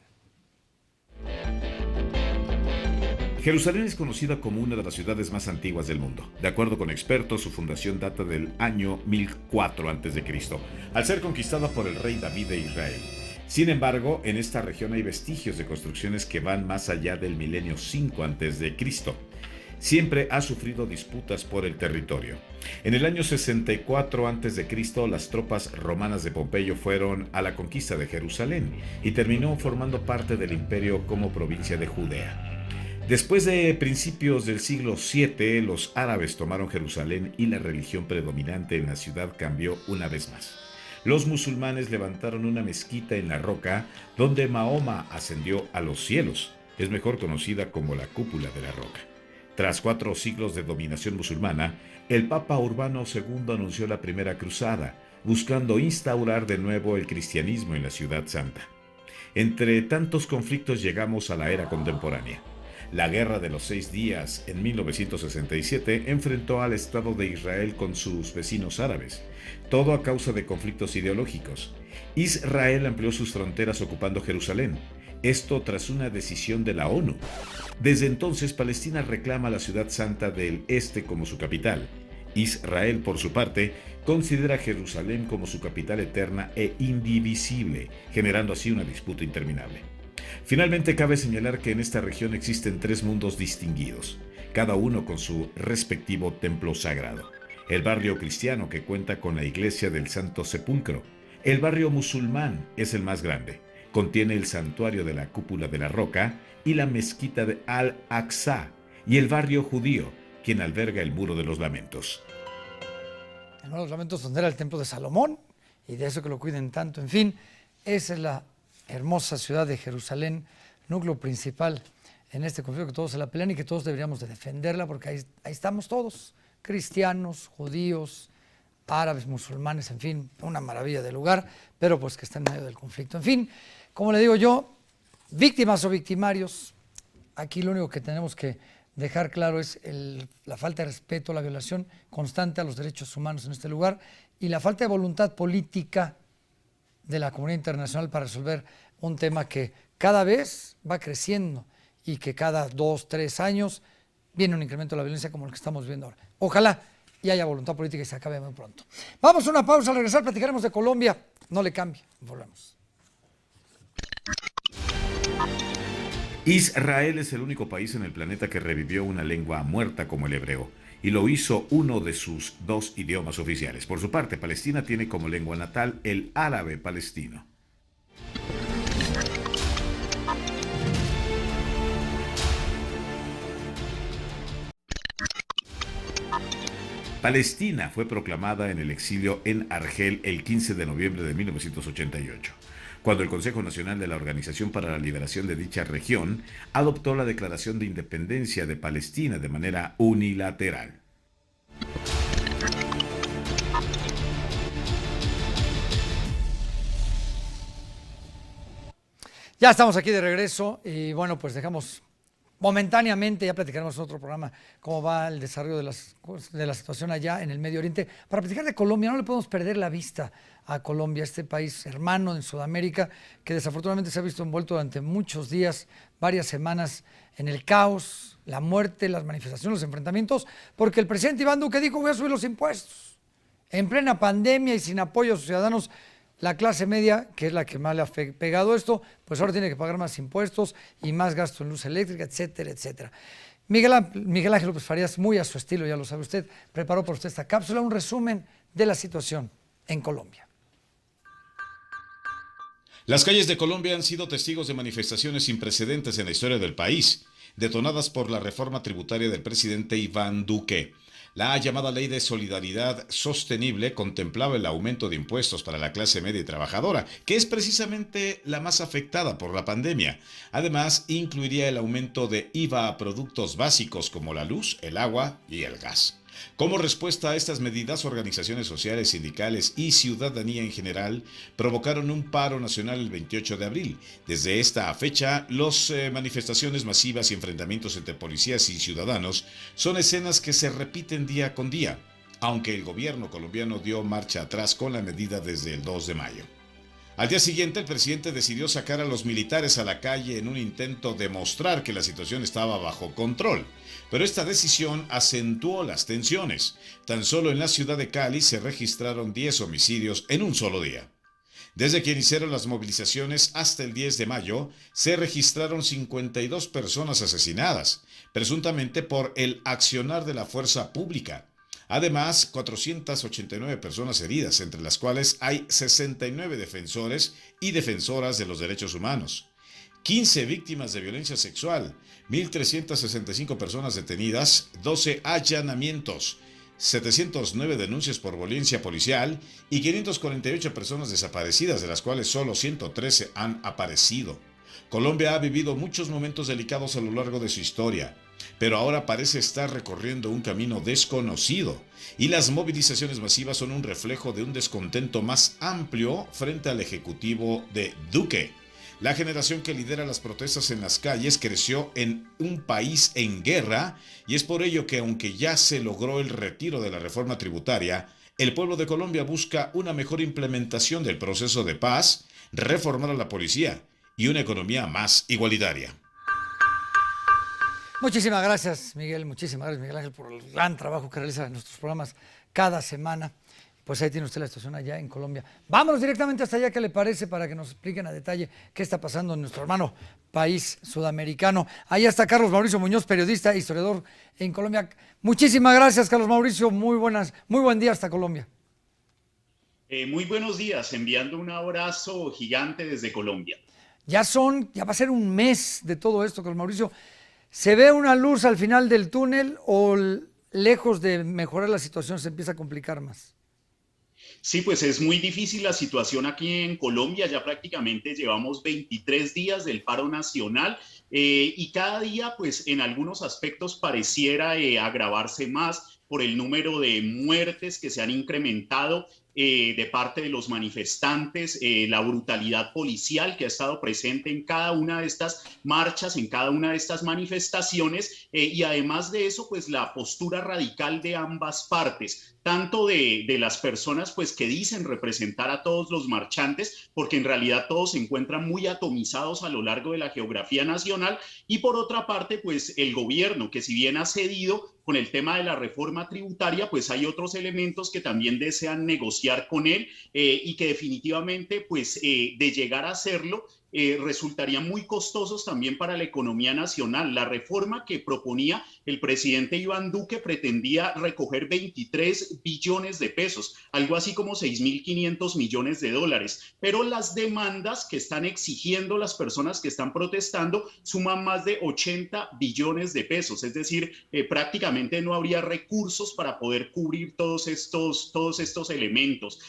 Jerusalén es conocida como una de las ciudades más antiguas del mundo. De acuerdo con expertos, su fundación data del año 1004 a.C., al ser conquistada por el rey David de Israel. Sin embargo, en esta región hay vestigios de construcciones que van más allá del milenio 5 a.C. Siempre ha sufrido disputas por el territorio. En el año 64 a.C., las tropas romanas de Pompeyo fueron a la conquista de Jerusalén y terminó formando parte del imperio como provincia de Judea. Después de principios del siglo VII, los árabes tomaron Jerusalén y la religión predominante en la ciudad cambió una vez más. Los musulmanes levantaron una mezquita en la roca donde Mahoma ascendió a los cielos. Es mejor conocida como la Cúpula de la Roca. Tras 4 siglos de dominación musulmana, el Papa Urbano II anunció la Primera Cruzada, buscando instaurar de nuevo el cristianismo en la Ciudad Santa. Entre tantos conflictos llegamos a la era contemporánea. La Guerra de los 6 Días en 1967 enfrentó al Estado de Israel con sus vecinos árabes, todo a causa de conflictos ideológicos. Israel amplió sus fronteras ocupando Jerusalén, esto tras una decisión de la ONU. Desde entonces, Palestina reclama la Ciudad Santa del Este como su capital. Israel, por su parte, considera Jerusalén como su capital eterna e indivisible, generando así una disputa interminable. Finalmente, cabe señalar que en esta región existen 3 mundos distinguidos, cada uno con su respectivo templo sagrado. El barrio cristiano, que cuenta con la iglesia del Santo Sepulcro. El barrio musulmán es el más grande. Contiene el santuario de la Cúpula de la Roca y la mezquita de Al-Aqsa. Y el barrio judío, quien alberga el Muro de los Lamentos. El Muro de los Lamentos, donde era el templo de Salomón, y de eso que lo cuiden tanto. En fin, esa es la hermosa ciudad de Jerusalén, núcleo principal en este conflicto, que todos se la pelean y que todos deberíamos de defenderla, porque ahí estamos todos, cristianos, judíos, árabes, musulmanes, en fin, una maravilla de lugar, pero pues que está en medio del conflicto. En fin, como le digo yo, víctimas o victimarios, aquí lo único que tenemos que dejar claro es la falta de respeto, la violación constante a los derechos humanos en este lugar y la falta de voluntad política de la comunidad internacional para resolver un tema que cada vez va creciendo y que cada 2, 3 años viene un incremento de la violencia como el que estamos viendo ahora. Ojalá y haya voluntad política y se acabe muy pronto. Vamos a una pausa, al regresar platicaremos de Colombia. No le cambie, volvemos. Israel es el único país en el planeta que revivió una lengua muerta como el hebreo, y lo hizo uno de sus 2 idiomas oficiales. Por su parte, Palestina tiene como lengua natal el árabe palestino. Palestina fue proclamada en el exilio en Argel el 15 de noviembre de 1988. Cuando el Consejo Nacional de la Organización para la Liberación de dicha región adoptó la Declaración de Independencia de Palestina de manera unilateral. Ya estamos aquí de regreso y bueno, pues dejamos momentáneamente, ya platicaremos en otro programa cómo va el desarrollo de la situación allá en el Medio Oriente. Para platicar de Colombia, no le podemos perder la vista a Colombia, este país hermano en Sudamérica, que desafortunadamente se ha visto envuelto durante muchos días, varias semanas, en el caos, la muerte, las manifestaciones, los enfrentamientos, porque el presidente Iván Duque dijo: voy a subir los impuestos. En plena pandemia y sin apoyo a sus ciudadanos, la clase media, que es la que más le ha pegado esto, pues ahora tiene que pagar más impuestos y más gasto en luz eléctrica, etcétera, etcétera. Miguel Ángel López Farías, muy a su estilo, ya lo sabe usted, preparó para usted esta cápsula, un resumen de la situación en Colombia. Las calles de Colombia han sido testigos de manifestaciones sin precedentes en la historia del país, detonadas por la reforma tributaria del presidente Iván Duque. La llamada Ley de Solidaridad Sostenible contemplaba el aumento de impuestos para la clase media y trabajadora, que es precisamente la más afectada por la pandemia. Además, incluiría el aumento de IVA a productos básicos como la luz, el agua y el gas. Como respuesta a estas medidas, organizaciones sociales, sindicales y ciudadanía en general provocaron un paro nacional el 28 de abril. Desde esta fecha, las manifestaciones masivas y enfrentamientos entre policías y ciudadanos son escenas que se repiten día con día, aunque el gobierno colombiano dio marcha atrás con la medida desde el 2 de mayo. Al día siguiente, el presidente decidió sacar a los militares a la calle en un intento de mostrar que la situación estaba bajo control. Pero esta decisión acentuó las tensiones. Tan solo en la ciudad de Cali se registraron 10 homicidios en un solo día. Desde que iniciaron las movilizaciones hasta el 10 de mayo, se registraron 52 personas asesinadas, presuntamente por el accionar de la fuerza pública. Además, 489 personas heridas, entre las cuales hay 69 defensores y defensoras de los derechos humanos. 15 víctimas de violencia sexual, 1.365 personas detenidas, 12 allanamientos, 709 denuncias por violencia policial y 548 personas desaparecidas, de las cuales solo 113 han aparecido. Colombia ha vivido muchos momentos delicados a lo largo de su historia, pero ahora parece estar recorriendo un camino desconocido, y las movilizaciones masivas son un reflejo de un descontento más amplio frente al ejecutivo de Duque. La generación que lidera las protestas en las calles creció en un país en guerra, y es por ello que, aunque ya se logró el retiro de la reforma tributaria, el pueblo de Colombia busca una mejor implementación del proceso de paz, reformar a la policía y una economía más igualitaria. Muchísimas gracias, Miguel. Muchísimas gracias, Miguel Ángel, por el gran trabajo que realiza en nuestros programas cada semana. Pues ahí tiene usted la situación allá en Colombia. Vámonos directamente hasta allá, ¿qué le parece? Para que nos expliquen a detalle qué está pasando en nuestro hermano país sudamericano. Ahí está Carlos Mauricio Muñoz, periodista e historiador en Colombia. Muchísimas gracias, Carlos Mauricio. Muy buen día hasta Colombia. Muy buenos días, enviando un abrazo gigante desde Colombia. Ya va a ser un mes de todo esto, Carlos Mauricio. ¿Se ve una luz al final del túnel o lejos de mejorar la situación se empieza a complicar más? Sí, pues es muy difícil la situación aquí en Colombia. Ya prácticamente llevamos 23 días del paro nacional y cada día, pues en algunos aspectos pareciera agravarse más por el número de muertes que se han incrementado de parte de los manifestantes, la brutalidad policial que ha estado presente en cada una de estas marchas, en cada una de estas manifestaciones, y además de eso, pues la postura radical de ambas partes, tanto de las personas pues que dicen representar a todos los marchantes, porque en realidad todos se encuentran muy atomizados a lo largo de la geografía nacional, y por otra parte pues el gobierno, que si bien ha cedido con el tema de la reforma tributaria, pues hay otros elementos que también desean negociar con él, y que definitivamente pues de llegar a hacerlo resultarían muy costosos también para la economía nacional. La reforma que proponía el presidente Iván Duque pretendía recoger 23 billones de pesos, algo así como 6.500 millones de dólares, pero las demandas que están exigiendo las personas que están protestando suman más de 80 billones de pesos, es decir, prácticamente no habría recursos para poder cubrir todos estos elementos.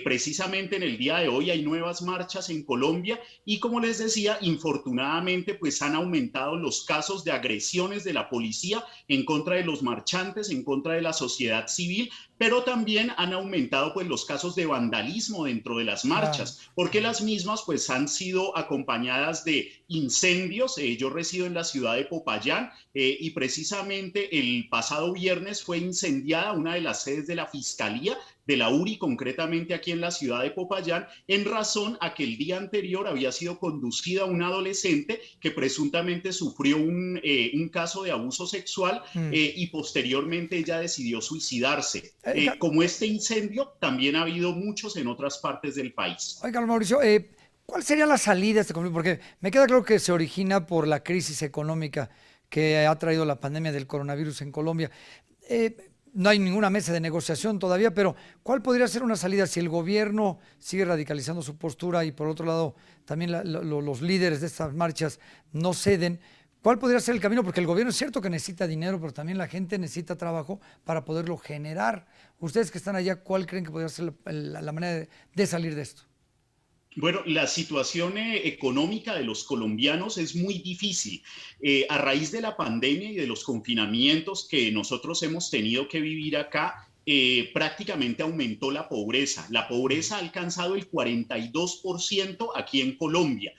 Precisamente en el día de hoy hay nuevas marchas en Colombia y, como les decía, infortunadamente pues han aumentado los casos de agresiones de la policía en contra de los marchantes, en contra de la sociedad civil, pero también han aumentado pues los casos de vandalismo dentro de las marchas, porque las mismas pues han sido acompañadas de incendios. Yo resido en la ciudad de Popayán, y precisamente el pasado viernes fue incendiada una de las sedes de la Fiscalía de la URI, concretamente aquí en la ciudad de Popayán, en razón a que el día anterior había sido conducida una adolescente que presuntamente sufrió un caso de abuso sexual, y posteriormente ella decidió suicidarse. Como este incendio, también ha habido muchos en otras partes del país. Oiga, Mauricio, ¿cuál sería la salida de este conflicto? Porque me queda claro que se origina por la crisis económica que ha traído la pandemia del coronavirus en Colombia. No hay ninguna mesa de negociación todavía, pero ¿cuál podría ser una salida si el gobierno sigue radicalizando su postura y por otro lado también los líderes de estas marchas no ceden? ¿Cuál podría ser el camino? Porque el gobierno es cierto que necesita dinero, pero también la gente necesita trabajo para poderlo generar. Ustedes que están allá, ¿cuál creen que podría ser la manera de salir de esto? Bueno, la situación económica de los colombianos es muy difícil. A raíz de la pandemia y de los confinamientos que nosotros hemos tenido que vivir acá, prácticamente aumentó la pobreza. La pobreza ha alcanzado el 42% aquí en Colombia.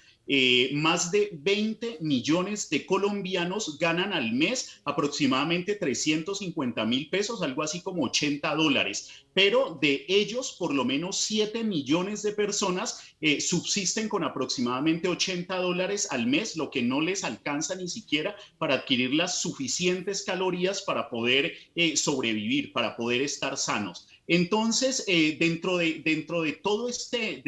Más de 20 millones de colombianos ganan al mes aproximadamente 350.000 pesos, algo así como $80, pero de ellos por lo menos 7 millones de personas subsisten con aproximadamente $80 al mes, lo que no les alcanza ni siquiera para adquirir las suficientes calorías para poder sobrevivir, para poder estar sanos. Entonces, dentro de todo este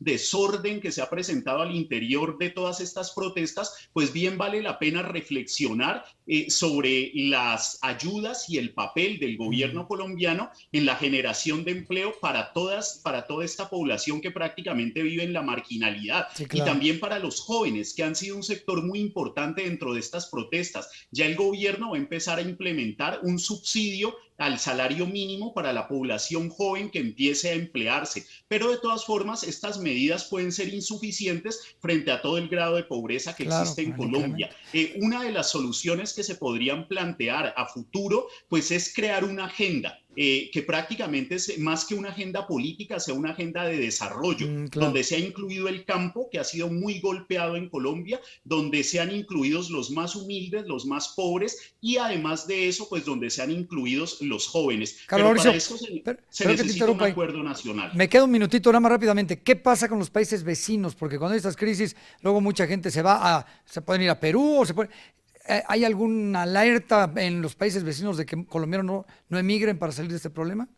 desorden que se ha presentado al interior de todas estas protestas, pues bien vale la pena reflexionar sobre las ayudas y el papel del gobierno colombiano en la generación de empleo para toda esta población que prácticamente vive en la marginalidad. Sí, claro. Y también para los jóvenes, que han sido un sector muy importante dentro de estas protestas. Ya el gobierno va a empezar a implementar un subsidio al salario mínimo para la población joven que empiece a emplearse. Pero de todas formas, estas medidas pueden ser insuficientes frente a todo el grado de pobreza que existe en Colombia. Una de las soluciones que se podrían plantear a futuro, pues es crear una agenda. Que prácticamente es más que una agenda política, sea una agenda de desarrollo, donde se ha incluido el campo, que ha sido muy golpeado en Colombia, donde se han incluidos los más humildes, los más pobres, y además de eso, pues donde se han incluidos los jóvenes. Carlos pero Mauricio, para eso se necesita un acuerdo nacional. Me queda un minutito nada más rápidamente. ¿Qué pasa con los países vecinos? Porque cuando hay estas crisis, luego mucha gente se pueden ir a Perú, ¿hay alguna alerta en los países vecinos de que colombianos no emigren para salir de este problema?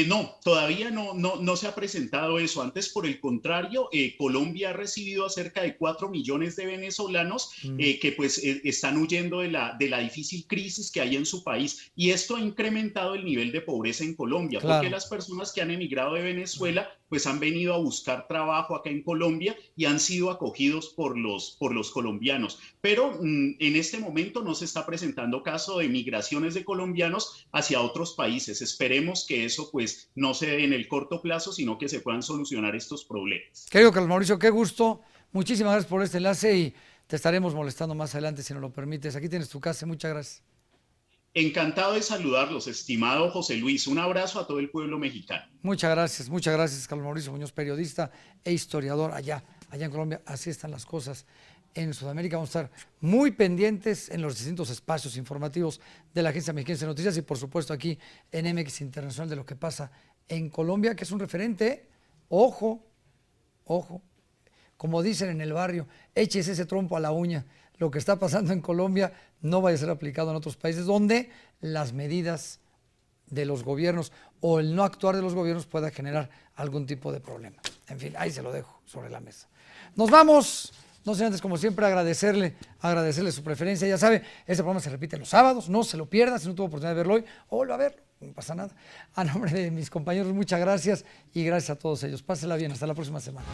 No, todavía no se ha presentado eso. Antes, por el contrario, Colombia ha recibido a cerca de 4 millones de venezolanos que pues están huyendo de la difícil crisis que hay en su país. Y esto ha incrementado el nivel de pobreza en Colombia, porque las personas que han emigrado de Venezuela pues han venido a buscar trabajo acá en Colombia y han sido acogidos por los colombianos. Pero en este momento no se está presentando caso de migraciones de colombianos hacia otros países. Esperemos que eso pues no se dé en el corto plazo, sino que se puedan solucionar estos problemas. Querido Carlos Mauricio, qué gusto. Muchísimas gracias por este enlace y te estaremos molestando más adelante si nos lo permites. Aquí tienes tu casa. Muchas gracias. Encantado de saludarlos, estimado José Luis. Un abrazo a todo el pueblo mexicano. Muchas gracias, Carlos Mauricio Muñoz, periodista e historiador allá en Colombia. Así están las cosas en Sudamérica. Vamos a estar muy pendientes en los distintos espacios informativos de la Agencia Mexicana de Noticias y, por supuesto, aquí en MX Internacional de lo que pasa en Colombia, que es un referente. Ojo, como dicen en el barrio, échese ese trompo a la uña. Lo que está pasando en Colombia no vaya a ser aplicado en otros países donde las medidas de los gobiernos o el no actuar de los gobiernos pueda generar algún tipo de problema. En fin, ahí se lo dejo sobre la mesa. Nos vamos. No sé, antes, como siempre, agradecerle su preferencia. Ya sabe, este programa se repite los sábados, no se lo pierda. Si no tuvo oportunidad de verlo hoy, vuelva a verlo, no pasa nada. A nombre de mis compañeros, muchas gracias y gracias a todos ellos. Pásela bien, hasta la próxima semana.